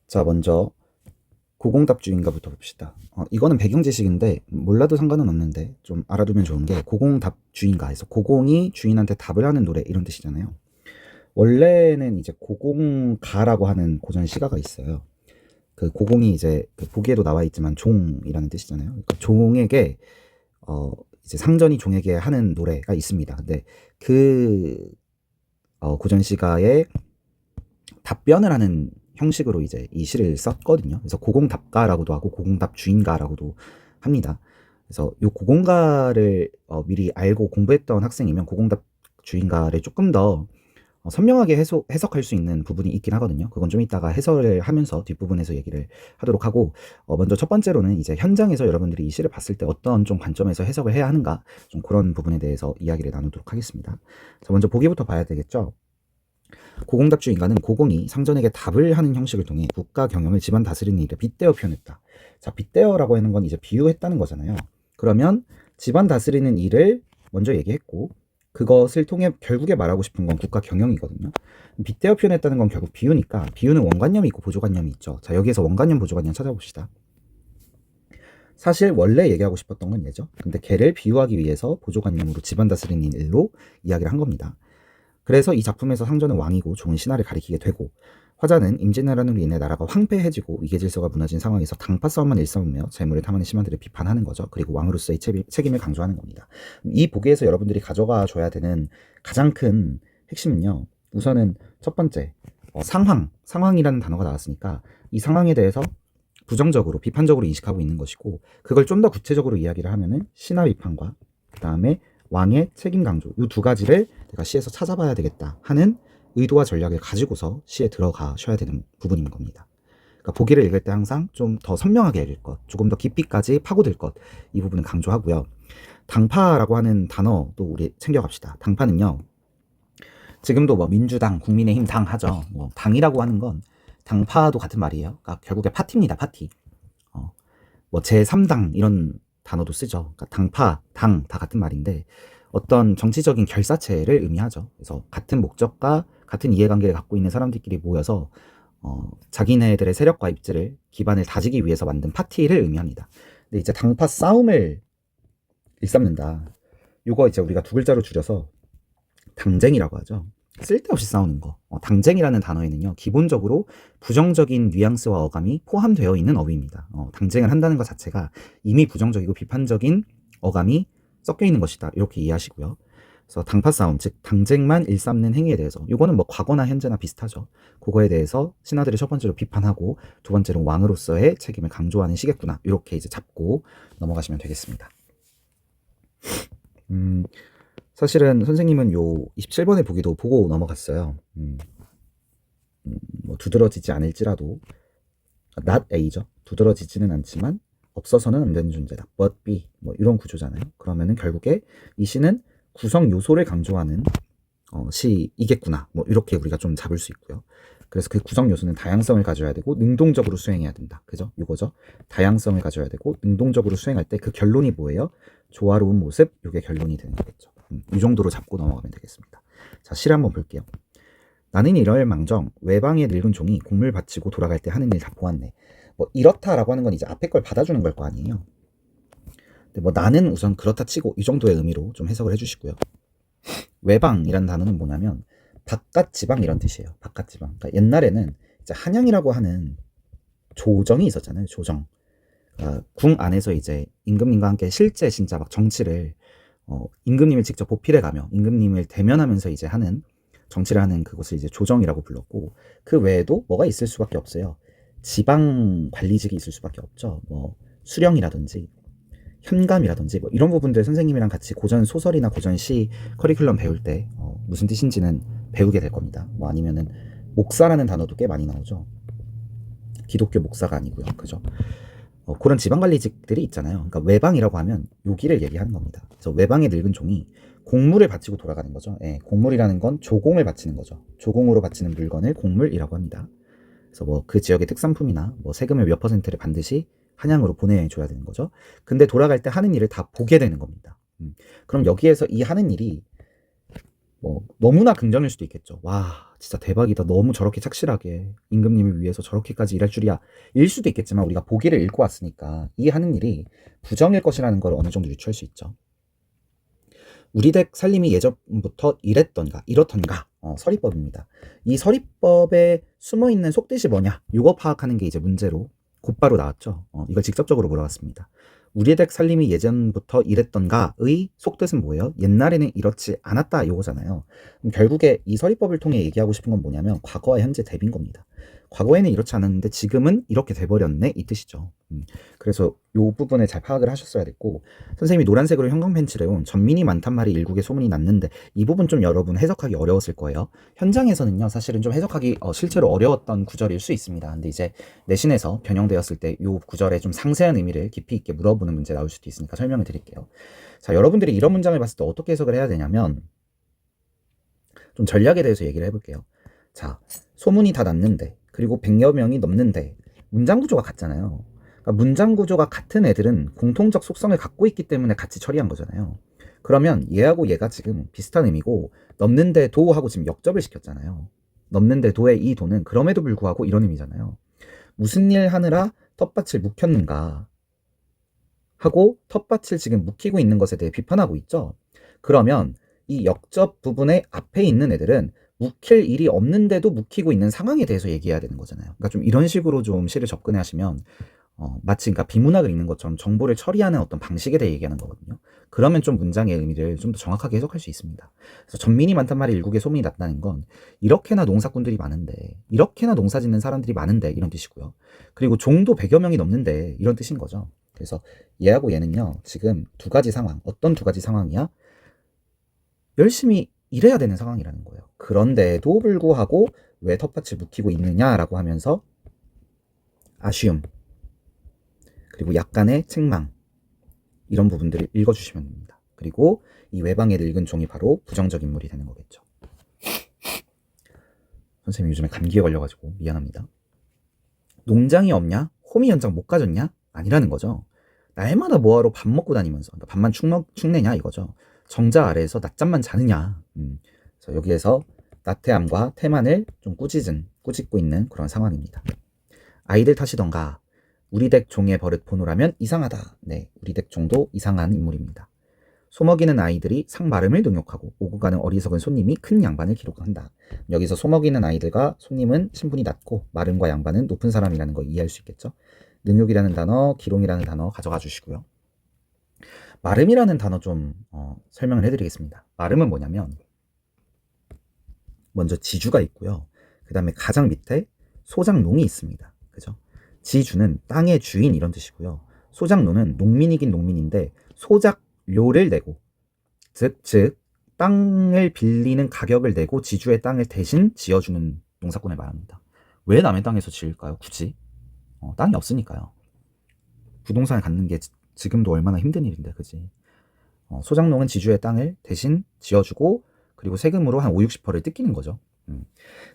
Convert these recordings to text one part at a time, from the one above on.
자, 먼저 고공답주의인가부터 봅시다. 이거는 배경 지식인데 몰라도 상관은 없는데 좀 알아두면 좋은 게 고공답주의인가 해서 고공이 주인한테 답을 하는 노래 이런 뜻이잖아요. 원래는 이제 고공가라고 하는 고전 시가가 있어요. 그 고공이 이제 그 보기에도 나와 있지만 종이라는 뜻이잖아요. 그러니까 종에게 이제 상전이 종에게 하는 노래가 있습니다. 근데 그 고전 시가의 답변을 하는 형식으로 이제 이 시를 썼거든요. 그래서 고공답가라고도 하고 고공답주인가라고도 합니다. 그래서 요 고공가를 미리 알고 공부했던 학생이면 고공답주인가를 조금 더 선명하게 해석할 수 있는 부분이 있긴 하거든요. 그건 좀 이따가 해설을 하면서 뒷부분에서 얘기를 하도록 하고, 먼저 첫 번째로는 이제 현장에서 여러분들이 이 시를 봤을 때 어떤 좀 관점에서 해석을 해야 하는가, 좀 그런 부분에 대해서 이야기를 나누도록 하겠습니다. 자, 먼저 보기부터 봐야 되겠죠. 고공답주인가는 고공이 상전에게 답을 하는 형식을 통해 국가 경영을 집안 다스리는 일에 빗대어 표현했다. 자, 빗대어라고 하는 건 이제 비유했다는 거잖아요. 그러면 집안 다스리는 일을 먼저 얘기했고, 그것을 통해 결국에 말하고 싶은 건 국가 경영이거든요. 빗대어 표현했다는 건 결국 비유니까, 비유는 원관념이 있고 보조관념이 있죠. 자, 여기에서 원관념, 보조관념 찾아봅시다. 사실 원래 얘기하고 싶었던 건 얘죠. 근데 걔를 비유하기 위해서 보조관념으로 집안 다스리는 일로 이야기를 한 겁니다. 그래서 이 작품에서 상전은 왕이고 종은 신하를 가리키게 되고, 화자는 임진왜란으로 인해 나라가 황폐해지고 위계질서가 무너진 상황에서 당파 싸움만 일삼으며 재물을 탐하는 심한들을 비판하는 거죠. 그리고 왕으로서의 책임을 강조하는 겁니다. 이 보기에서 여러분들이 가져가 줘야 되는 가장 큰 핵심은요, 우선은 첫 번째, 상황이라는 단어가 나왔으니까 이 상황에 대해서 부정적으로 비판적으로 인식하고 있는 것이고, 그걸 좀 더 구체적으로 이야기를 하면은 신하 비판과 그 다음에 왕의 책임 강조, 이 두 가지를 내가 시에서 찾아봐야 되겠다 하는 의도와 전략을 가지고서 시에 들어가셔야 되는 부분인 겁니다. 그러니까 보기를 읽을 때 항상 좀 더 선명하게 읽을 것, 조금 더 깊이까지 파고들 것, 이 부분은 강조하고요. 당파라고 하는 단어도 우리 챙겨갑시다. 당파는요, 지금도 뭐 민주당, 국민의힘 당 하죠. 뭐 당이라고 하는 건 당파도 같은 말이에요. 그러니까 결국에 파티입니다, 파티. 뭐 제3당 이런 단어도 쓰죠. 그러니까 당파, 당 다 같은 말인데 어떤 정치적인 결사체를 의미하죠. 그래서 같은 목적과 같은 이해관계를 갖고 있는 사람들끼리 모여서 자기네들의 세력과 입지를 기반을 다지기 위해서 만든 파티를 의미합니다. 근데 이제 당파 싸움을 일삼는다. 이거 이제 우리가 두 글자로 줄여서 당쟁이라고 하죠. 쓸데없이 싸우는 거. 당쟁이라는 단어에는요, 기본적으로 부정적인 뉘앙스와 어감이 포함되어 있는 어휘입니다. 당쟁을 한다는 것 자체가 이미 부정적이고 비판적인 어감이 섞여 있는 것이다. 이렇게 이해하시고요. 그래서 당파 싸움, 즉 당쟁만 일삼는 행위에 대해서, 이거는 뭐 과거나 현재나 비슷하죠. 그거에 대해서 신하들이 첫 번째로 비판하고 두 번째로 왕으로서의 책임을 강조하는 시겠구나. 이렇게 이제 잡고 넘어가시면 되겠습니다. 사실은 선생님은 요 27번의 보기도 보고 넘어갔어요. 뭐 두드러지지 않을지라도, not A죠. 두드러지지는 않지만 없어서는 안 되는 존재다. but be, 뭐 이런 구조잖아요. 그러면은 결국에 이 시는 구성 요소를 강조하는 시이겠구나. 뭐 이렇게 우리가 좀 잡을 수 있고요. 그래서 그 구성 요소는 다양성을 가져야 되고 능동적으로 수행해야 된다. 그죠? 이거죠. 다양성을 가져야 되고 능동적으로 수행할 때 그 결론이 뭐예요? 조화로운 모습. 이게 결론이 되는 거겠죠. 이 정도로 잡고 넘어가면 되겠습니다. 자, 실 한번 볼게요. 나는 이럴 망정 외방의 늙은 종이 곡물 바치고 돌아갈 때 하는 일 다 보았네. 뭐 이렇다라고 하는 건 이제 앞에 걸 받아주는 걸 거 아니에요. 근데 뭐 나는 우선 그렇다 치고 이 정도의 의미로 좀 해석을 해주시고요. 외방이라는 단어는 뭐냐면 바깥 지방 이런 뜻이에요. 바깥 지방. 그러니까 옛날에는 이제 한양이라고 하는 조정이 있었잖아요. 조정. 그러니까 궁 안에서 이제 임금님과 함께 실제 진짜 막 정치를 임금님을 직접 보필해 가며 임금님을 대면하면서 이제 하는 정치를 하는 그것을 이제 조정이라고 불렀고, 그 외에도 뭐가 있을 수밖에 없어요. 지방 관리직이 있을 수밖에 없죠. 뭐 수령이라든지 현감이라든지 뭐 이런 부분들 선생님이랑 같이 고전 소설이나 고전 시 커리큘럼 배울 때 무슨 뜻인지는 배우게 될 겁니다. 뭐 아니면은 목사라는 단어도 꽤 많이 나오죠. 기독교 목사가 아니고요. 그죠? 그런 지방관리직들이 있잖아요. 그러니까 외방이라고 하면 여기를 얘기하는 겁니다. 그래서 외방의 늙은 종이 곡물을 바치고 돌아가는 거죠. 예, 곡물이라는 건 조공을 바치는 거죠. 조공으로 바치는 물건을 곡물이라고 합니다. 그래서 뭐 그 지역의 특산품이나 뭐 세금의 몇 퍼센트를 반드시 한양으로 보내줘야 되는 거죠. 근데 돌아갈 때 하는 일을 다 보게 되는 겁니다. 그럼 여기에서 이 하는 일이 뭐 너무나 긍정일 수도 있겠죠. 와, 진짜 대박이다. 너무 저렇게 착실하게 임금님을 위해서 저렇게까지 일할 줄이야. 일 수도 있겠지만 우리가 보기를 읽고 왔으니까 이 하는 일이 부정일 것이라는 걸 어느 정도 유추할 수 있죠. 우리 댁 살림이 예전부터 이랬던가 이렇던가 서리법입니다. 이 서리법에 숨어있는 속뜻이 뭐냐 이거 파악하는 게 이제 문제로 곧바로 나왔죠. 이걸 직접적으로 물어봤습니다. 우리 댁 살림이 예전부터 이랬던가의 속뜻은 뭐예요? 옛날에는 이렇지 않았다 이거잖아요. 그럼 결국에 이 서리법을 통해 얘기하고 싶은 건 뭐냐면 과거와 현재 대비인 겁니다. 과거에는 이렇지 않았는데 지금은 이렇게 돼버렸네 이 뜻이죠. 그래서 이 부분을 잘 파악을 하셨어야 됐고, 선생님이 노란색으로 형광펜 칠해온 전민이 많단 말이 일국에 소문이 났는데 이 부분 좀 여러분 해석하기 어려웠을 거예요. 현장에서는요 사실은 좀 해석하기 실제로 어려웠던 구절일 수 있습니다. 근데 이제 내신에서 변형되었을 때 이 구절에 좀 상세한 의미를 깊이 있게 물어보는 문제 나올 수도 있으니까 설명을 드릴게요. 자, 여러분들이 이런 문장을 봤을 때 어떻게 해석을 해야 되냐면 좀 전략에 대해서 얘기를 해볼게요. 자, 소문이 다 났는데 그리고 100여 명이 넘는데 문장 구조가 같잖아요. 그러니까 문장 구조가 같은 애들은 공통적 속성을 갖고 있기 때문에 같이 처리한 거잖아요. 그러면 얘하고 얘가 지금 비슷한 의미고 넘는데 도하고 지금 역접을 시켰잖아요. 넘는데 도의 이 도는 그럼에도 불구하고 이런 의미잖아요. 무슨 일 하느라 텃밭을 묵혔는가 하고 텃밭을 지금 묵히고 있는 것에 대해 비판하고 있죠. 그러면 이 역접 부분의 앞에 있는 애들은 묵힐 일이 없는데도 묵히고 있는 상황에 대해서 얘기해야 되는 거잖아요. 그러니까 좀 이런 식으로 좀 시를 접근해 하시면 마치 그러니까 비문학을 읽는 것처럼 정보를 처리하는 어떤 방식에 대해 얘기하는 거거든요. 그러면 좀 문장의 의미를 좀 더 정확하게 해석할 수 있습니다. 그래서 전민이 많단 말이 일국에 소문이 났다는 건 이렇게나 농사꾼들이 많은데, 이렇게나 농사 짓는 사람들이 많은데 이런 뜻이고요. 그리고 종도 100여 명이 넘는데 이런 뜻인 거죠. 그래서 얘하고 얘는요 지금 두 가지 상황, 어떤 두 가지 상황이야? 열심히 일해야 되는 상황이라는 거예요. 그런데도 불구하고 왜 텃밭을 묵히고 있느냐라고 하면서 아쉬움 그리고 약간의 책망 이런 부분들을 읽어주시면 됩니다. 그리고 이 외방에 늙은 종이 바로 부정적 인물이 되는 거겠죠. 선생님 요즘에 감기에 걸려가지고 미안합니다. 농장이 없냐? 호미 연장 못 가졌냐? 아니라는 거죠. 날마다 뭐하러 밥 먹고 다니면서 그러니까 밥만 축내냐 이거죠. 정자 아래에서 낮잠만 자느냐. 그래서 여기에서 나태함과 태만을 좀 꾸짖고 있는 그런 상황입니다. 아이들 탓이던가 우리 댁 종의 버릇 보노라면 이상하다. 네, 우리 댁 종도 이상한 인물입니다. 소먹이는 아이들이 상마름을 능욕하고 오고 가는 어리석은 손님이 큰 양반을 기록한다. 여기서 소먹이는 아이들과 손님은 신분이 낮고 마름과 양반은 높은 사람이라는 거 이해할 수 있겠죠. 능욕이라는 단어, 기롱이라는 단어 가져가 주시고요. 마름이라는 단어 좀 설명을 해드리겠습니다. 마름은 뭐냐면 먼저 지주가 있고요. 그 다음에 가장 밑에 소작농이 있습니다. 그죠? 지주는 땅의 주인 이런 뜻이고요. 소작농은 농민이긴 농민인데 소작료를 내고 즉 땅을 빌리는 가격을 내고 지주의 땅을 대신 지어주는 농사꾼을 말합니다. 왜 남의 땅에서 지을까요? 굳이? 땅이 없으니까요. 부동산을 갖는 게 지금도 얼마나 힘든 일인데, 그지? 소작농은 지주의 땅을 대신 지어주고 그리고 세금으로 한 50~60%를 뜯기는 거죠.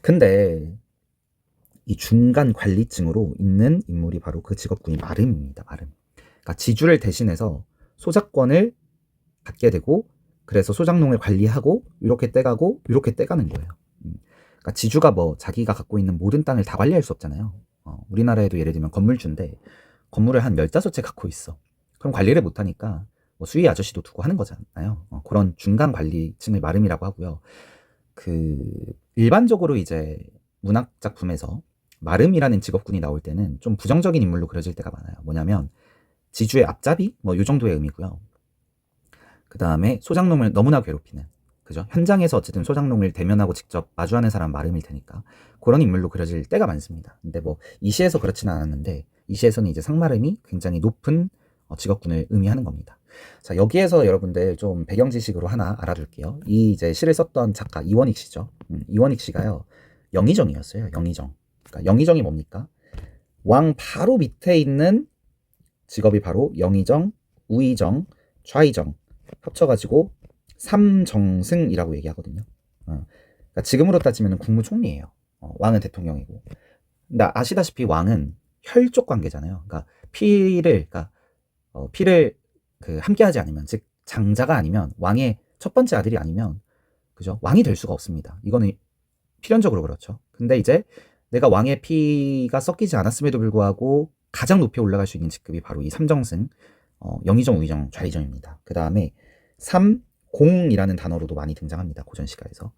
근데 이 중간 관리층으로 있는 인물이 바로 그 직업군이 마름입니다. 마름. 그러니까 지주를 대신해서 소작권을 갖게 되고 그래서 소작농을 관리하고 이렇게 떼가고 이렇게 떼가는 거예요. 그러니까 지주가 뭐 자기가 갖고 있는 모든 땅을 다 관리할 수 없잖아요. 우리나라에도 예를 들면 건물주인데 건물을 한 15채 갖고 있어. 그럼 관리를 못하니까 뭐 수위 아저씨도 두고 하는 거잖아요. 그런 중간 관리층을 마름이라고 하고요. 일반적으로 이제 문학 작품에서 마름이라는 직업군이 나올 때는 좀 부정적인 인물로 그려질 때가 많아요. 뭐냐면 지주의 앞잡이 뭐 이 정도의 의미고요. 그 다음에 소작농을 너무나 괴롭히는, 그죠? 현장에서 어쨌든 소작농을 대면하고 직접 마주하는 사람 마름일 테니까 그런 인물로 그려질 때가 많습니다. 근데 뭐 이 시에서 그렇지는 않았는데 이 시에서는 이제 상마름이 굉장히 높은 직업군을 의미하는 겁니다. 자, 여기에서 여러분들 좀 배경 지식으로 하나 알아둘게요. 이 이제 시를 썼던 작가 이원익 씨죠. 이원익 씨가요 영의정이었어요. 영의정. 그러니까 영의정이 뭡니까? 왕 바로 밑에 있는 직업이 바로 영의정, 우의정, 좌의정 합쳐가지고 삼정승이라고 얘기하거든요. 그러니까 지금으로 따지면 국무총리예요. 왕은 대통령이고. 근데 아시다시피 왕은 혈족 관계잖아요. 그러니까 피를 함께하지 않으면, 즉 장자가 아니면 왕의 첫 번째 아들이 아니면, 그죠? 왕이 될 수가 없습니다. 이거는 필연적으로 그렇죠. 근데 이제 내가 왕의 피가 섞이지 않았음에도 불구하고 가장 높이 올라갈 수 있는 직급이 바로 이 삼정승, 영의정, 우의정, 좌의정입니다. 그 다음에 삼공이라는 단어로도 많이 등장합니다. 고전시가에서.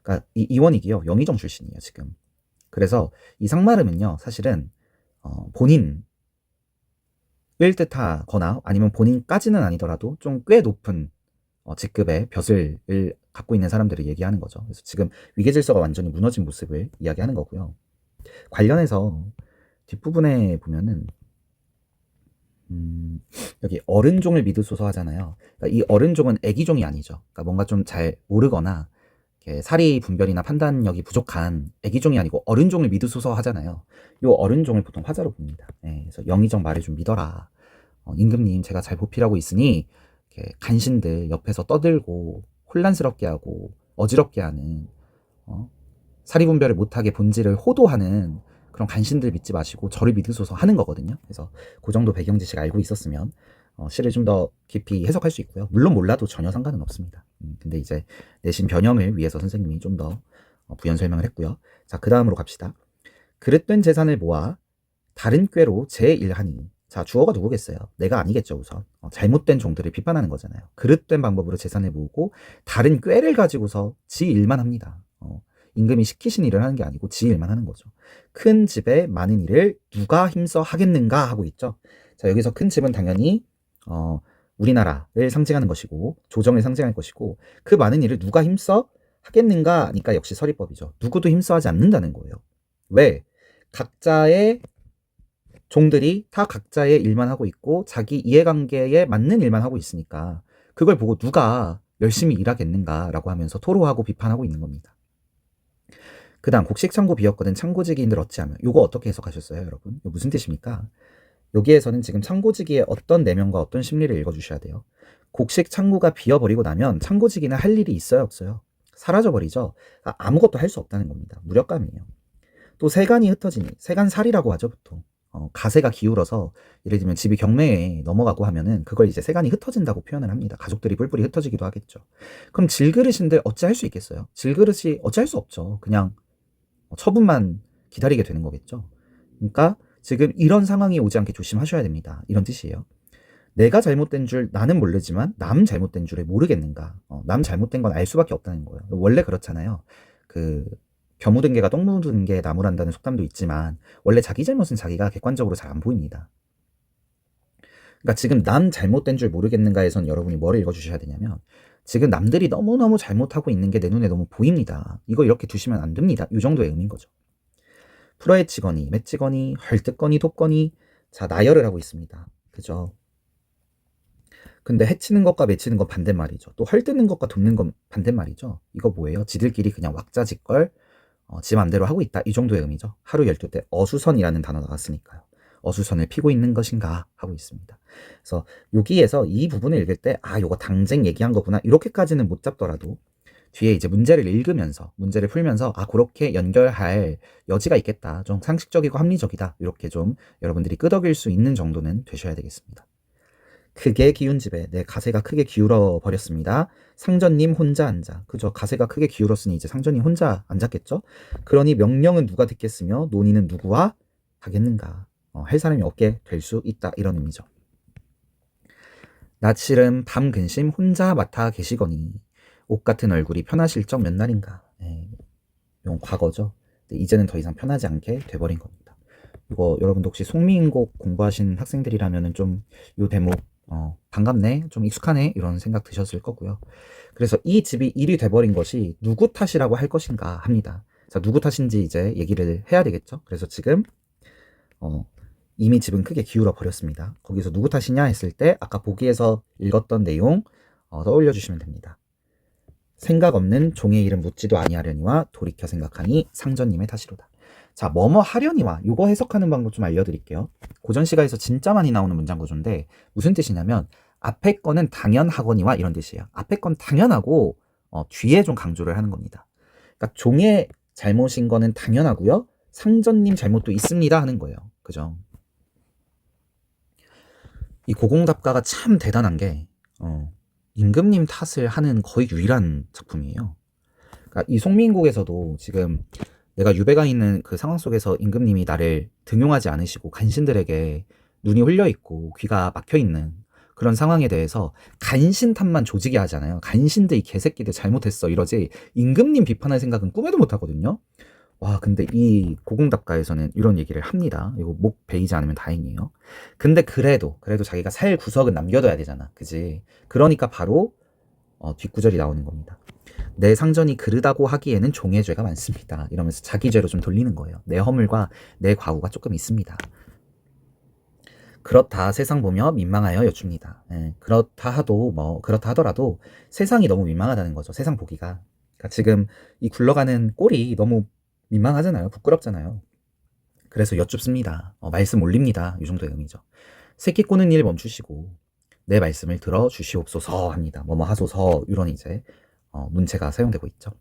그러니까 이 이원익이요, 영의정 출신이에요 지금. 그래서 이 상마름은요 사실은 본인을 뜻하거나 아니면 본인까지는 아니더라도 좀 꽤 높은 직급의 벼슬을 갖고 있는 사람들을 얘기하는 거죠. 그래서 지금 위계질서가 완전히 무너진 모습을 이야기하는 거고요. 관련해서 뒷부분에 보면은 여기 어른종을 믿으소서 하잖아요. 그러니까 이 어른종은 애기종이 아니죠. 그러니까 뭔가 좀 잘 모르거나 사리 분별이나 판단력이 부족한 애기종이 아니고 어른종을 믿으소서 하잖아요. 이 어른종을 보통 화자로 봅니다. 그래서 영의정 말을 좀 믿어라. 임금님 제가 잘 보필하고 있으니 간신들 옆에서 떠들고 혼란스럽게 하고 어지럽게 하는 사리 분별을 못하게 본질을 호도하는 그런 간신들 믿지 마시고 저를 믿으소서 하는 거거든요. 그래서 그 정도 배경 지식 알고 있었으면 시를 좀 더 깊이 해석할 수 있고요. 물론 몰라도 전혀 상관은 없습니다. 근데 이제 내신 변형을 위해서 선생님이 좀 더 부연 설명을 했고요. 자, 그 다음으로 갑시다. 그릇된 재산을 모아 다른 꾀로 제1하니. 자, 주어가 누구겠어요? 내가 아니겠죠, 우선. 잘못된 종들을 비판하는 거잖아요. 그릇된 방법으로 재산을 모으고 다른 꾀를 가지고서 지 일만 합니다. 임금이 시키신 일을 하는 게 아니고 지 일만 하는 거죠. 큰 집에 많은 일을 누가 힘써 하겠는가 하고 있죠. 자, 여기서 큰 집은 당연히 우리나라를 상징하는 것이고 조정을 상징할 것이고 그 많은 일을 누가 힘써 하겠는가 하니까 역시 서리법이죠. 누구도 힘써 하지 않는다는 거예요. 왜? 각자의 종들이 다 각자의 일만 하고 있고 자기 이해관계에 맞는 일만 하고 있으니까 그걸 보고 누가 열심히 일하겠는가라고 하면서 토로하고 비판하고 있는 겁니다. 그 다음 곡식창고 비었거든 창고지기인들 어찌하며. 요거 어떻게 해석하셨어요 여러분? 이거 무슨 뜻입니까? 여기에서는 지금 창고지기의 어떤 내면과 어떤 심리를 읽어주셔야 돼요. 곡식 창고가 비어버리고 나면 창고지기는 할 일이 있어요 없어요? 사라져버리죠. 아무것도 할 수 없다는 겁니다. 무력감이에요. 또 세간이 흩어지니, 세간살이라고 하죠 보통. 가세가 기울어서 예를 들면 집이 경매에 넘어가고 하면은 그걸 이제 세간이 흩어진다고 표현을 합니다. 가족들이 뿔뿔이 흩어지기도 하겠죠. 그럼 질그릇인데 어찌할 수 있겠어요? 질그릇이 어찌할 수 없죠. 그냥 처분만 기다리게 되는 거겠죠. 그러니까 지금 이런 상황이 오지 않게 조심하셔야 됩니다. 이런 뜻이에요. 내가 잘못된 줄 나는 모르지만 남 잘못된 줄을 모르겠는가. 남 잘못된 건 알 수밖에 없다는 거예요. 원래 그렇잖아요. 벼 묻은 개가 똥 묻은 개 나무란다는 속담도 있지만 원래 자기 잘못은 자기가 객관적으로 잘 안 보입니다. 그러니까 지금 남 잘못된 줄 모르겠는가에선 여러분이 뭐를 읽어주셔야 되냐면 지금 남들이 너무너무 잘못하고 있는 게 내 눈에 너무 보입니다. 이거 이렇게 두시면 안 됩니다. 이 정도의 의미인 거죠. 풀어헤치거니 맺지거니 헐뜯거니 돕거니. 자, 나열을 하고 있습니다. 그죠? 근데 해치는 것과 맺히는 건 반대말이죠. 또 헐뜯는 것과 돕는 건 반대말이죠. 이거 뭐예요? 지들끼리 그냥 왁자지껄 지 맘대로 하고 있다. 이 정도의 의미죠. 하루 12때 어수선이라는 단어 나왔으니까요. 어수선을 피고 있는 것인가 하고 있습니다. 그래서 여기에서 이 부분을 읽을 때 요거 당쟁 얘기한 거구나 이렇게까지는 못 잡더라도 뒤에 이제 문제를 읽으면서 문제를 풀면서 그렇게 연결할 여지가 있겠다. 좀 상식적이고 합리적이다. 이렇게 좀 여러분들이 끄덕일 수 있는 정도는 되셔야 되겠습니다. 크게 기운 집에 내 가세가 크게 기울어 버렸습니다. 상전님 혼자 앉아. 그죠? 가세가 크게 기울었으니 이제 상전님 혼자 앉았겠죠? 그러니 명령은 누가 듣겠으며 논의는 누구와 하겠는가. 할 사람이 없게 될 수 있다. 이런 의미죠. 나칠은 밤 근심 혼자 맡아 계시거니 옷 같은 얼굴이 편하실 적 몇 날인가. 이건 과거죠. 이제는 더 이상 편하지 않게 돼버린 겁니다. 이거 여러분도 혹시 송미인곡 공부하신 학생들이라면은 좀 이 대목 반갑네, 좀 익숙하네 이런 생각 드셨을 거고요. 그래서 이 집이 일이 돼버린 것이 누구 탓이라고 할 것인가 합니다. 자, 누구 탓인지 이제 얘기를 해야 되겠죠. 그래서 지금 이미 집은 크게 기울어 버렸습니다. 거기서 누구 탓이냐 했을 때 아까 보기에서 읽었던 내용 떠올려 주시면 됩니다. 생각 없는 종의 일은 묻지도 아니하려니와 돌이켜 생각하니 상전님의 탓이로다. 자, 뭐뭐 하려니와 요거 해석하는 방법 좀 알려드릴게요. 고전시가에서 진짜 많이 나오는 문장 구조인데 무슨 뜻이냐면 앞에 거는 당연하거니와 이런 뜻이에요. 앞에 건 당연하고 뒤에 좀 강조를 하는 겁니다. 그러니까 종의 잘못인 거는 당연하고요. 상전님 잘못도 있습니다 하는 거예요. 그죠? 이 고공답가가 참 대단한 게 임금님 탓을 하는 거의 유일한 작품이에요. 그러니까 이 송민국에서도 지금 내가 유배가 있는 그 상황 속에서 임금님이 나를 등용하지 않으시고 간신들에게 눈이 홀려 있고 귀가 막혀 있는 그런 상황에 대해서 간신탄만 조직이 하잖아요. 간신들 이 개새끼들 잘못했어 이러지 임금님 비판할 생각은 꿈에도 못 하거든요. 와, 근데 이 고공답가에서는 이런 얘기를 합니다. 이거 목 베이지 않으면 다행이에요. 근데 그래도 자기가 살 구석은 남겨둬야 되잖아. 그지? 그러니까 바로 뒷구절이 나오는 겁니다. 내 상전이 그르다고 하기에는 종의 죄가 많습니다. 이러면서 자기 죄로 좀 돌리는 거예요. 내 허물과 내 과오가 조금 있습니다. 그렇다 세상 보며 민망하여 여쭙니다. 예, 그렇다 하더라도 세상이 너무 민망하다는 거죠. 세상 보기가. 그러니까 지금 이 굴러가는 꼴이 너무 민망하잖아요. 부끄럽잖아요. 그래서 여쭙습니다. 말씀 올립니다. 이 정도의 의미죠. 새끼 꼬는 일 멈추시고 내 말씀을 들어 주시옵소서 합니다. 뭐뭐 하소서 이런 이제 문체가 사용되고 있죠.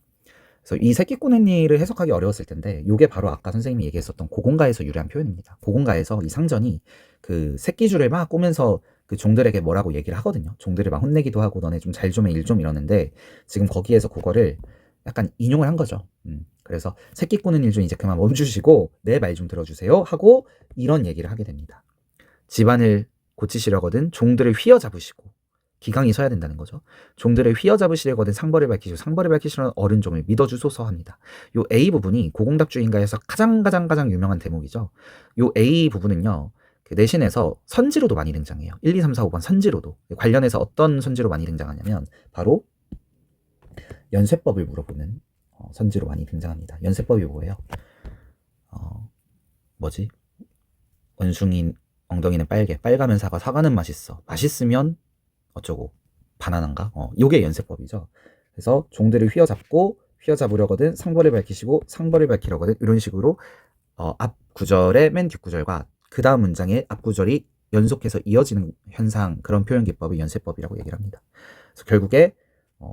그래서 이 새끼 꼬는 일을 해석하기 어려웠을 텐데 이게 바로 아까 선생님이 얘기했었던 고공가에서 유래한 표현입니다. 고공가에서 이 상전이 그 새끼줄을 막 꼬면서 그 종들에게 뭐라고 얘기를 하거든요. 종들을 막 혼내기도 하고 너네 좀 잘 좀 해 일 좀 이러는데 지금 거기에서 그거를 약간 인용을 한 거죠. 그래서 새끼 꼬는 일 좀 이제 그만 멈추시고 내 말 좀 들어주세요 하고 이런 얘기를 하게 됩니다. 집안을 고치시려거든 종들을 휘어잡으시고 기강이 서야 된다는 거죠. 종들을 휘어잡으시려거든 상벌을 밝히시고 상벌을 밝히시는 어른 종을 믿어주소서 합니다. 요 A 부분이 고공답주인가에서 가장 유명한 대목이죠. 요 A 부분은요. 그 내신에서 선지로도 많이 등장해요. 1, 2, 3, 4, 5번 선지로도. 관련해서 어떤 선지로 많이 등장하냐면 바로 연쇄법을 물어보는 선지로 많이 등장합니다. 연쇄법이 뭐예요? 뭐지? 원숭이 엉덩이는 빨가면 사과는 맛있어. 맛있으면 어쩌고 바나나인가? 요게 연쇄법이죠. 그래서 종들을 휘어잡으려거든 상벌을 밝히시고 상벌을 밝히려거든 이런 식으로 앞 구절의 맨 뒷구절과 그 다음 문장의 앞 구절이 연속해서 이어지는 현상 그런 표현 기법을 연쇄법이라고 얘기를 합니다. 그래서 결국에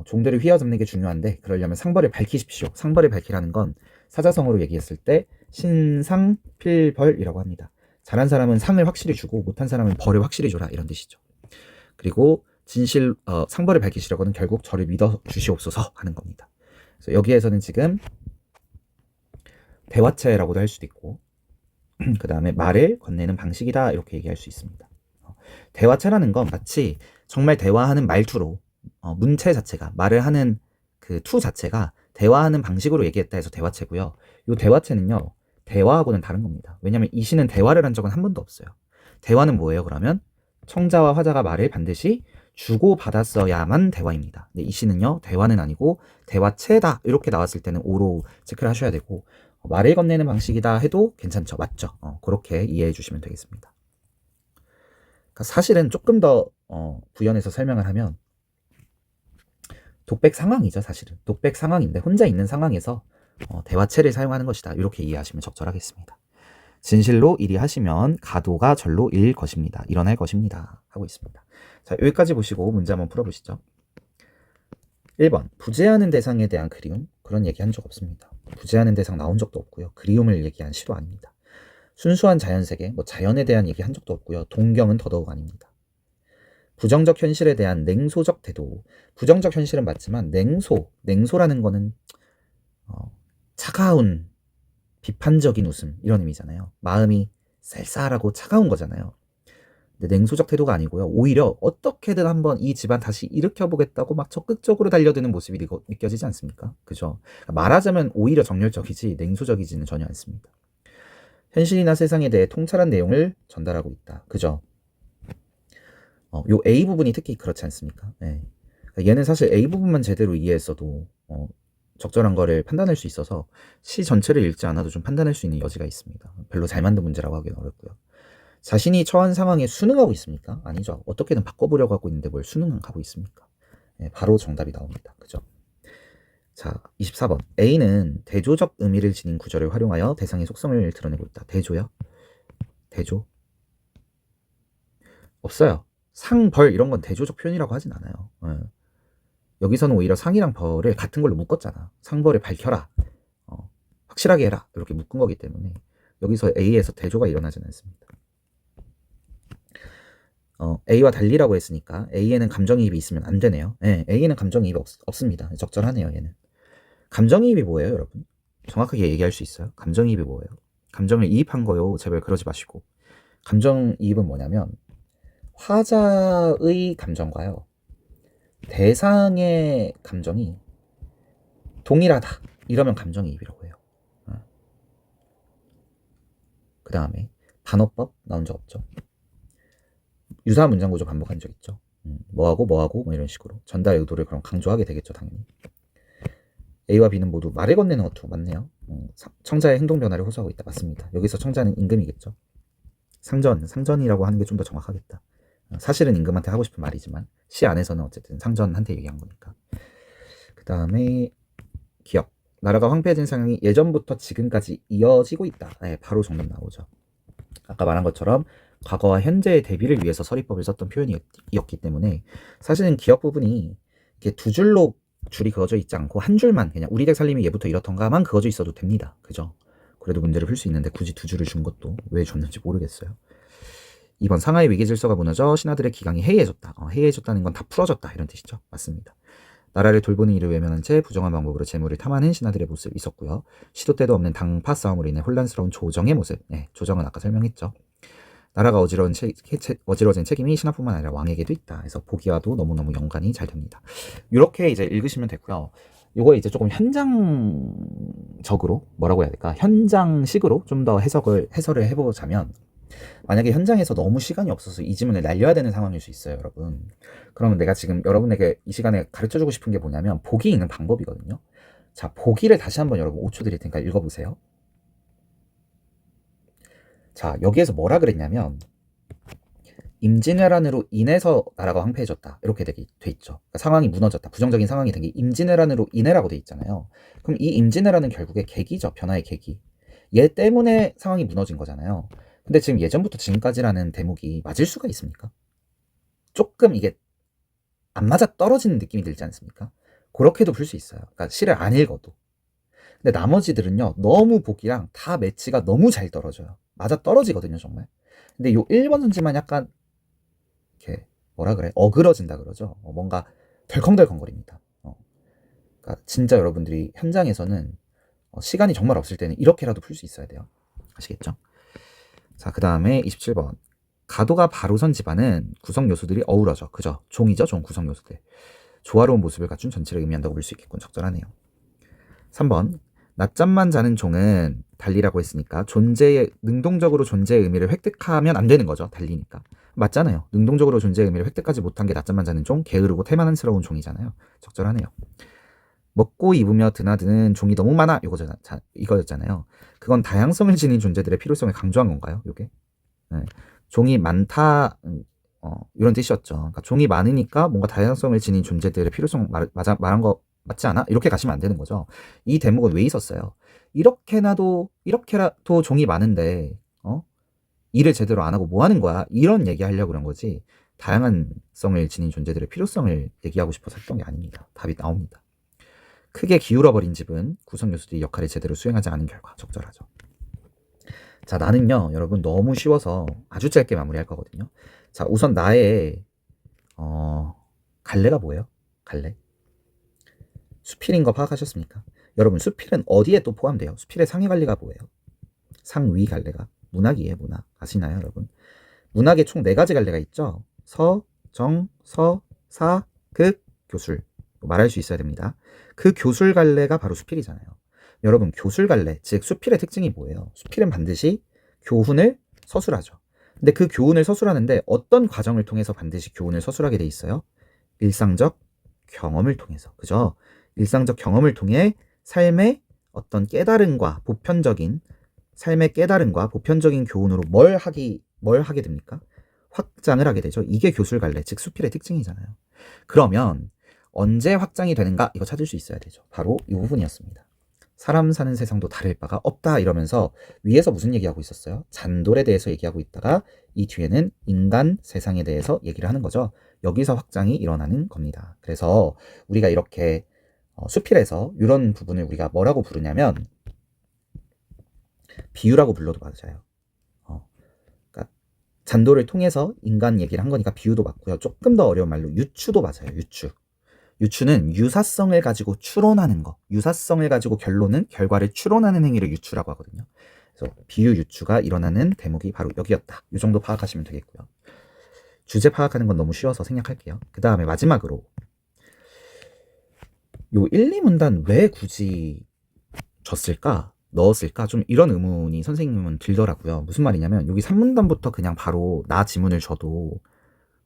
종들을 휘어잡는 게 중요한데 그러려면 상벌을 밝히십시오. 상벌을 밝히라는 건 사자성어로 얘기했을 때 신상필벌이라고 합니다. 잘한 사람은 상을 확실히 주고 못한 사람은 벌을 확실히 줘라 이런 뜻이죠. 그리고 상벌을 밝히시려고는 결국 저를 믿어 주시옵소서 하는 겁니다. 그래서 여기에서는 지금 대화체라고도 할 수도 있고 그 다음에 말을 건네는 방식이다 이렇게 얘기할 수 있습니다. 대화체라는 건 마치 정말 대화하는 말투로 문체 자체가 말을 하는 그 투 자체가 대화하는 방식으로 얘기했다 해서 대화체고요. 이 대화체는요. 대화하고는 다른 겁니다. 왜냐하면 이 시는 대화를 한 적은 한 번도 없어요. 대화는 뭐예요? 그러면 청자와 화자가 말을 반드시 주고받았어야만 대화입니다. 근데 이 시는요. 대화는 아니고 대화체다 이렇게 나왔을 때는 오로 체크를 하셔야 되고 말을 건네는 방식이다 해도 괜찮죠. 맞죠? 그렇게 이해해 주시면 되겠습니다. 그러니까 사실은 조금 더 부연해서 설명을 하면 독백 상황이죠. 사실은 독백 상황인데 혼자 있는 상황에서 대화체를 사용하는 것이다. 이렇게 이해하시면 적절하겠습니다. 진실로 일이 하시면 가도가 절로 일 것입니다. 일어날 것입니다. 하고 있습니다. 자, 여기까지 보시고 문제 한번 풀어보시죠. 1번 부재하는 대상에 대한 그리움 그런 얘기 한 적 없습니다. 부재하는 대상 나온 적도 없고요. 그리움을 얘기한 시도 아닙니다. 순수한 자연세계, 자연에 대한 얘기 한 적도 없고요. 동경은 더더욱 아닙니다. 부정적 현실에 대한 냉소적 태도. 부정적 현실은 맞지만 냉소라는 거는 차가운 비판적인 웃음 이런 의미잖아요. 마음이 쌀쌀하고 차가운 거잖아요. 근데 냉소적 태도가 아니고요. 오히려 어떻게든 한번 이 집안 다시 일으켜보겠다고 막 적극적으로 달려드는 모습이 느껴지지 않습니까? 그죠? 말하자면 오히려 정열적이지 냉소적이지는 전혀 않습니다. 현실이나 세상에 대해 통찰한 내용을 전달하고 있다. 그죠? 요 A 부분이 특히 그렇지 않습니까? 네. 얘는 사실 A 부분만 제대로 이해했어도 적절한 거를 판단할 수 있어서 시 전체를 읽지 않아도 좀 판단할 수 있는 여지가 있습니다. 별로 잘 만든 문제라고 하기는 어렵고요. 자신이 처한 상황에 순응하고 있습니까? 아니죠. 어떻게든 바꿔보려고 하고 있는데 뭘 순응하고 있습니까? 네, 바로 정답이 나옵니다. 그죠? 자, 24번. A는 대조적 의미를 지닌 구절을 활용하여 대상의 속성을 드러내고 있다. 대조요? 대조? 없어요. 상, 벌 이런 건 대조적 표현이라고 하진 않아요. 여기서는 오히려 상이랑 벌을 같은 걸로 묶었잖아. 상벌을 밝혀라. 확실하게 해라. 이렇게 묶은 거기 때문에 여기서 A에서 대조가 일어나진 않습니다. A와 달리라고 했으니까 A에는 감정이입이 있으면 안 되네요. 네, A에는 감정이입이 없습니다. 적절하네요. 얘는 감정이입이 뭐예요, 여러분? 정확하게 얘기할 수 있어요? 감정이입이 뭐예요? 감정을 이입한 거요. 제발 그러지 마시고. 감정이입은 뭐냐면 화자의 감정과요. 대상의 감정이 동일하다. 이러면 감정이입이라고 해요. 그 다음에 반어법 나온 적 없죠. 유사한 문장 구조 반복한 적 있죠. 뭐하고 뭐하고 뭐 이런 식으로 전달 의도를 그럼 강조하게 되겠죠, 당연히. A와 B는 모두 말을 건네는 어투 맞네요. 청자의 행동 변화를 호소하고 있다. 맞습니다. 여기서 청자는 임금이겠죠. 상전이라고 하는 게 좀 더 정확하겠다. 사실은 임금한테 하고 싶은 말이지만 시 안에서는 어쨌든 상전한테 얘기한 거니까. 그 다음에 기억. 나라가 황폐해진 상황이 예전부터 지금까지 이어지고 있다. 네, 바로 정답 나오죠. 아까 말한 것처럼 과거와 현재의 대비를 위해서 서리법을 썼던 표현이었기 때문에 사실은 기억 부분이 이렇게 두 줄로 줄이 그어져 있지 않고 한 줄만 그냥 우리 댁 살림이 예부터 이렇던가만 그어져 있어도 됩니다. 그죠? 그래도 문제를 풀 수 있는데 굳이 두 줄을 준 것도 왜 줬는지 모르겠어요. 2번 상하이 위기 질서가 무너져 신하들의 기강이 해이해졌다. 해이해졌다는 건 다 풀어졌다 이런 뜻이죠. 맞습니다. 나라를 돌보는 일을 외면한 채 부정한 방법으로 재물을 탐하는 신하들의 모습이 있었고요. 시도 때도 없는 당파 싸움으로 인해 혼란스러운 조정의 모습. 네, 조정은 아까 설명했죠. 나라가 어지러진 책임이 신하뿐만 아니라 왕에게도 있다. 그래서 보기와도 너무너무 연관이 잘 됩니다. 이렇게 이제 읽으시면 되고요. 이거 이제 조금 현장적으로 뭐라고 해야 될까? 현장식으로 좀 더 해설을 해보자면 만약에 현장에서 너무 시간이 없어서 이 지문을 날려야 되는 상황일 수 있어요, 여러분. 그러면 내가 지금 여러분에게 이 시간에 가르쳐주고 싶은 게 뭐냐면 보기 읽는 방법이거든요. 자, 보기를 다시 한번 여러분 5초 드릴 테니까 읽어보세요. 자, 여기에서 뭐라 그랬냐면 임진왜란으로 인해서 나라가 황폐해졌다. 이렇게 돼 있죠. 그러니까 상황이 무너졌다. 부정적인 상황이 된 게 임진왜란으로 인해라고 돼 있잖아요. 그럼 이 임진왜란은 결국에 계기죠. 변화의 계기. 얘 때문에 상황이 무너진 거잖아요. 근데 지금 예전부터 지금까지라는 대목이 맞을 수가 있습니까? 조금 이게 안 맞아 떨어지는 느낌이 들지 않습니까? 그렇게도 풀 수 있어요. 그러니까 시를 안 읽어도. 근데 나머지들은요, 너무 보기랑 다 매치가 너무 잘 떨어져요. 맞아 떨어지거든요, 정말. 근데 요 1번 선지만 약간 이렇게 뭐라 그래? 어그러진다 그러죠. 뭔가 덜컹덜컹거립니다. 그러니까 진짜 여러분들이 현장에서는 시간이 정말 없을 때는 이렇게라도 풀 수 있어야 돼요. 아시겠죠? 자, 그 다음에 27번. 가도가 바로 선 집안은 구성 요소들이 어우러져. 그죠? 종이죠, 종 구성 요소들. 조화로운 모습을 갖춘 전체를 의미한다고 볼 수 있겠군. 적절하네요. 3번. 낮잠만 자는 종은 달리라고 했으니까 능동적으로 존재의 의미를 획득하면 안 되는 거죠. 달리니까. 맞잖아요. 능동적으로 존재의 의미를 획득하지 못한 게 낮잠만 자는 종, 게으르고 태만스러운 종이잖아요. 적절하네요. 먹고 입으며 드나드는 종이 너무 많아. 이거였잖아요. 그건 다양성을 지닌 존재들의 필요성을 강조한 건가요? 요게? 네. 종이 많다, 이런 뜻이었죠. 그러니까 종이 많으니까 뭔가 다양성을 지닌 존재들의 필요성 말한 거 맞지 않아? 이렇게 가시면 안 되는 거죠. 이 대목은 왜 있었어요? 이렇게라도 종이 많은데 일을 제대로 안 하고 뭐 하는 거야? 이런 얘기하려고 그런 거지. 다양한 성을 지닌 존재들의 필요성을 얘기하고 싶어서 했던 게 아닙니다. 답이 나옵니다. 크게 기울어버린 집은 구성 요소들이 역할을 제대로 수행하지 않은 결과. 적절하죠. 자, 나는요, 여러분 너무 쉬워서 아주 짧게 마무리할 거거든요. 자, 우선 나의 갈래가 뭐예요? 갈래? 수필인 거 파악하셨습니까? 여러분 수필은 어디에 또 포함돼요? 수필의 상위 갈래가 뭐예요? 상위 갈래가 문학이에요. 문학. 아시나요, 여러분? 문학에 총 4가지 갈래가 있죠. 서, 정, 서, 사, 극, 교술. 말할 수 있어야 됩니다. 그 교술 갈래가 바로 수필이잖아요. 여러분 교술 갈래, 즉 수필의 특징이 뭐예요? 수필은 반드시 교훈을 서술하죠. 근데 그 교훈을 서술하는데 어떤 과정을 통해서 반드시 교훈을 서술하게 돼 있어요? 일상적 경험을 통해서. 그죠? 일상적 경험을 통해 삶의 어떤 깨달음과 보편적인 교훈으로 뭘 하게 됩니까? 확장을 하게 되죠. 이게 교술 갈래, 즉 수필의 특징이잖아요. 그러면 언제 확장이 되는가? 이거 찾을 수 있어야 되죠. 바로 이 부분이었습니다. 사람 사는 세상도 다를 바가 없다 이러면서 위에서 무슨 얘기하고 있었어요? 잔돌에 대해서 얘기하고 있다가 이 뒤에는 인간 세상에 대해서 얘기를 하는 거죠. 여기서 확장이 일어나는 겁니다. 그래서 우리가 이렇게 수필에서 이런 부분을 우리가 뭐라고 부르냐면 비유라고 불러도 맞아요. 그러니까 잔돌을 통해서 인간 얘기를 한 거니까 비유도 맞고요. 조금 더 어려운 말로 유추도 맞아요. 유추. 유추는 유사성을 가지고 추론하는 거, 유사성을 가지고 결과를 추론하는 행위를 유추라고 하거든요. 그래서 비유 유추가 일어나는 대목이 바로 여기였다. 이 정도 파악하시면 되겠고요. 주제 파악하는 건 너무 쉬워서 생략할게요. 그 다음에 마지막으로 요 1, 2문단 왜 굳이 줬을까? 넣었을까? 좀 이런 의문이 선생님은 들더라고요. 무슨 말이냐면 여기 3문단부터 그냥 바로 나 지문을 줘도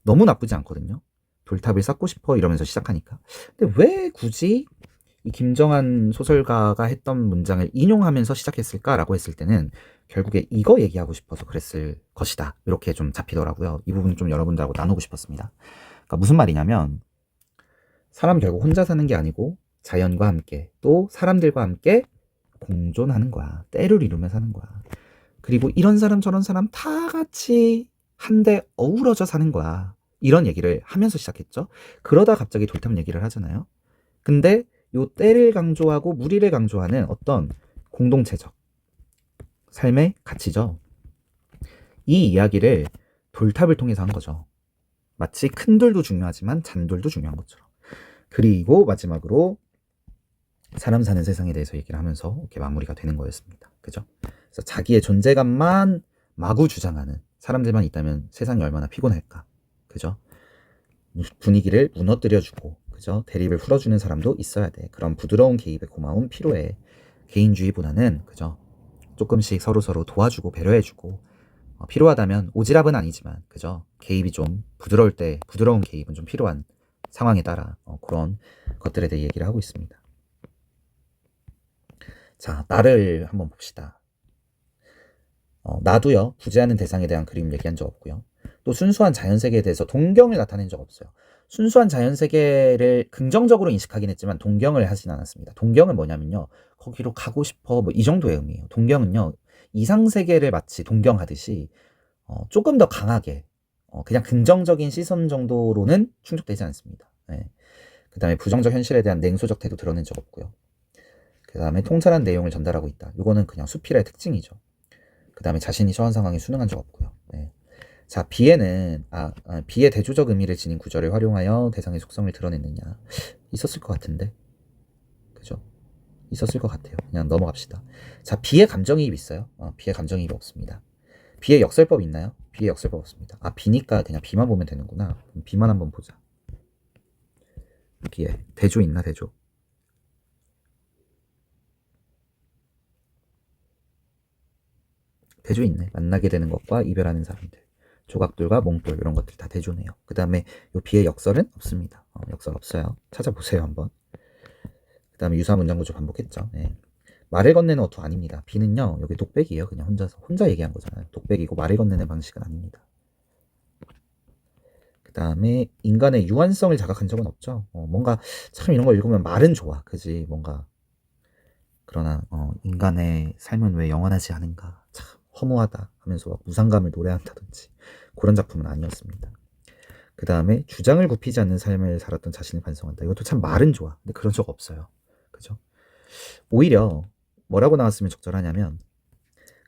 너무 나쁘지 않거든요. 돌탑을 쌓고 싶어 이러면서 시작하니까. 근데 왜 굳이 이 김정한 소설가가 했던 문장을 인용하면서 시작했을까라고 했을 때는 결국에 이거 얘기하고 싶어서 그랬을 것이다. 이렇게 좀 잡히더라고요. 이 부분 좀 여러분들하고 나누고 싶었습니다. 그러니까 무슨 말이냐면 사람 결국 혼자 사는 게 아니고 자연과 함께 또 사람들과 함께 공존하는 거야. 때를 이루며 사는 거야. 그리고 이런 사람 저런 사람 다 같이 한데 어우러져 사는 거야. 이런 얘기를 하면서 시작했죠. 그러다 갑자기 돌탑 얘기를 하잖아요. 근데 요 때를 강조하고 무리를 강조하는 어떤 공동체적 삶의 가치죠. 이 이야기를 돌탑을 통해서 한 거죠. 마치 큰 돌도 중요하지만 잔돌도 중요한 것처럼. 그리고 마지막으로 사람 사는 세상에 대해서 얘기를 하면서 이렇게 마무리가 되는 거였습니다. 그죠? 그래서 자기의 존재감만 마구 주장하는 사람들만 있다면 세상이 얼마나 피곤할까. 그죠? 분위기를 무너뜨려주고, 그죠? 대립을 풀어주는 사람도 있어야 돼. 그런 부드러운 개입의 고마움 필요해. 개인주의보다는, 그죠? 조금씩 서로서로 도와주고 배려해주고, 필요하다면 오지랖은 아니지만, 그죠? 개입이 좀 부드러울 때 부드러운 개입은 좀 필요한 상황에 따라 그런 것들에 대해 얘기를 하고 있습니다. 자, 나를 한번 봅시다. 나도요, 부재하는 대상에 대한 그림 얘기한 적 없고요. 또 순수한 자연세계에 대해서 동경을 나타낸 적 없어요. 순수한 자연세계를 긍정적으로 인식하긴 했지만 동경을 하진 않았습니다. 동경은 뭐냐면요, 거기로 가고 싶어 뭐 이 정도의 의미예요. 동경은요, 이상세계를 마치 동경하듯이 조금 더 강하게 그냥 긍정적인 시선 정도로는 충족되지 않습니다. 네. 그 다음에 부정적 현실에 대한 냉소적 태도 드러낸 적 없고요. 그 다음에 통찰한 내용을 전달하고 있다. 이거는 그냥 수필의 특징이죠. 그 다음에 자신이 처한 상황에 순응한 적 없고요. 네. 자, 비에는 비의 대조적 의미를 지닌 구절을 활용하여 대상의 속성을 드러냈느냐. 있었을 것 같은데. 그죠? 있었을 것 같아요. 그냥 넘어갑시다. 자, 비의 감정이입 있어요? 비의 감정이입 없습니다. 비의 역설법 있나요? 비의 역설법 없습니다. 비니까 그냥 비만 보면 되는구나. 비만 한번 보자. 비에 대조 있나, 대조? 대조 있네. 만나게 되는 것과 이별하는 사람들. 조각돌과 몽돌 이런 것들 다 대조네요. 그 다음에 요 비의 역설은 없습니다. 역설 없어요. 찾아보세요 한번. 그 다음에 유사 문장구조 반복했죠. 네. 말을 건네는 어투 아닙니다. 비는요 여기 독백이에요. 그냥 혼자 얘기한 거잖아요. 독백이고 말을 건네는 방식은 아닙니다. 그 다음에 인간의 유한성을 자각한 적은 없죠. 뭔가 참 이런 걸 읽으면 말은 좋아. 그지 뭔가 그러나 인간의 삶은 왜 영원하지 않은가. 참 허무하다 하면서 막 무상감을 노래한다든지 그런 작품은 아니었습니다. 그 다음에 주장을 굽히지 않는 삶을 살았던 자신을 반성한다. 이것도 참 말은 좋아. 근데 그런 적 없어요. 그죠? 오히려 뭐라고 나왔으면 적절하냐면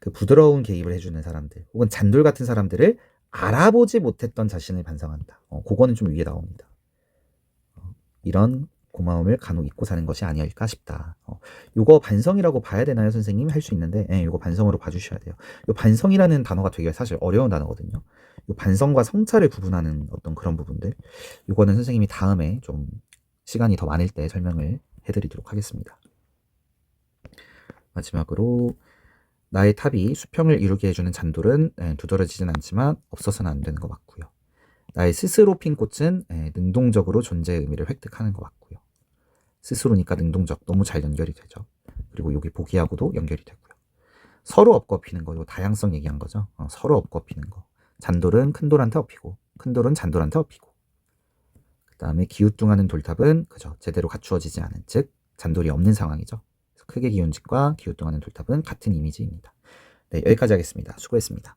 그 부드러운 개입을 해주는 사람들 혹은 잔돌 같은 사람들을 알아보지 못했던 자신을 반성한다. 그거는 좀 위에 나옵니다. 이런 고마움을 간혹 잊고 사는 것이 아니었을까 싶다. 요거 반성이라고 봐야 되나요, 선생님? 할 수 있는데, 요거 반성으로 봐주셔야 돼요. 요 반성이라는 단어가 되게 사실 어려운 단어거든요. 요 반성과 성찰을 구분하는 어떤 그런 부분들, 요거는 선생님이 다음에 좀 시간이 더 많을 때 설명을 해드리도록 하겠습니다. 마지막으로 나의 탑이 수평을 이루게 해주는 잔돌은 두드러지진 않지만 없어서는 안 되는 거 맞고요. 나의 스스로 핀 꽃은 능동적으로 존재의 의미를 획득하는 것 같고요. 스스로니까 능동적, 너무 잘 연결이 되죠. 그리고 여기 보기하고도 연결이 되고요. 서로 엎어피는 거, 이거 다양성 얘기한 거죠. 서로 엎어피는 거. 잔돌은 큰 돌한테 엎이고 큰 돌은 잔돌한테 엎이고. 그 다음에 기우뚱하는 돌탑은 그죠, 제대로 갖추어지지 않은, 즉 잔돌이 없는 상황이죠. 크게 기운 집과 기우뚱하는 돌탑은 같은 이미지입니다. 네, 여기까지 하겠습니다. 수고했습니다.